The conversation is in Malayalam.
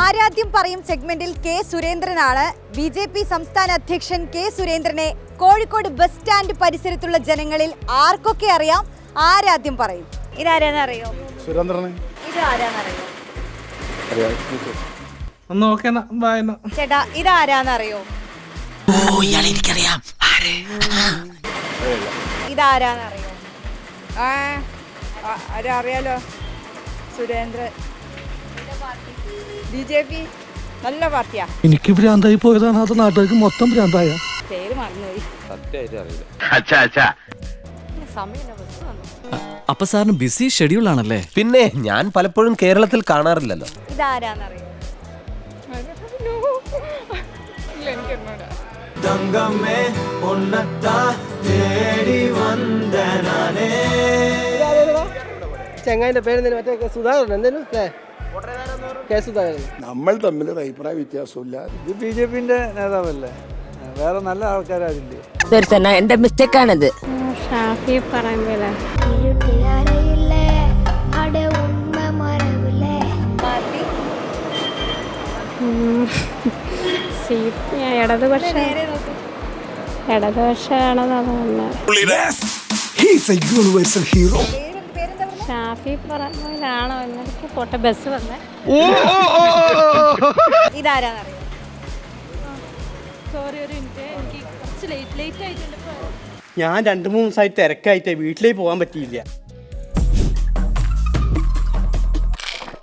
ആരാധ്യം പറയും സെഗ്മെന്റിൽ കെ സുരേന്ദ്രനാണ്. ബി.ജെ.പി. സംസ്ഥാന അധ്യക്ഷൻ കെ സുരേന്ദ്രനെ കോഴിക്കോട് ബസ് സ്റ്റാൻഡ് പരിസരത്തുള്ള ജനങ്ങളിൽ ആർക്കൊക്കെ അറിയാം? ആരാധ്യം പറയും. ഇതാരാന്നറിയോ? സുരേന്ദ്രനെ. ഇതാരാന്നറിയോ? ചേട്ടാ, ഇതാരാന്നറിയോ? ഇതാരാന്നറിയോ? അറിയാലോ, സുരേന്ദ്രൻ. ബി.ജെ.പി. നല്ല പാർട്ടിയാ. എനിക്ക് ഭ്രാന്തായി പോയതാണ്, അത് നാട്ടുകാർക്ക് മൊത്തം ഭ്രാന്തായ. പേര് മറന്നുപോയി. അപ്പൊ സാറിന് ബിസി ഷെഡ്യൂൾ ആണല്ലേ? പിന്നെ ഞാൻ പലപ്പോഴും കേരളത്തിൽ കാണാറില്ലല്ലോ. ഇതാരാന്നറിയോ? ചെങ്ങായിന്റെ പേര് മറ്റേ സുധാകരൻ എന്തേലും അല്ലേ? കെ സുധാകരൻ. നമ്മൾ തമ്മിൽ അഭിപ്രായ വ്യത്യാസമില്ല. ഇത് ബി.ജെ.പിന്റെ നേതാവല്ലേ, വേറെ നല്ല ആൾക്കാരില്ലേ? എന്റെ മിസ്റ്റേക്ക് ആണിത്. ഷാഫി പറമ്പിലെ ഇടതുപക്ഷമാണെന്ന് ഷാഫി പറമ്പിലാണോ എന്നൊക്കെ പോട്ടെ. ബസ് വന്നേ. ഇതാരാന്നറിയോ? സോറി, ഒരു മിനിറ്റ്, എനിക്ക് കുറച്ച് ലേറ്റ് ആയിട്ടുണ്ട്. ഞാൻ 2-3 ദിവസമായി തിരക്കായിട്ട് വീട്ടിലേക്ക് പോകാൻ പറ്റിയില്ല.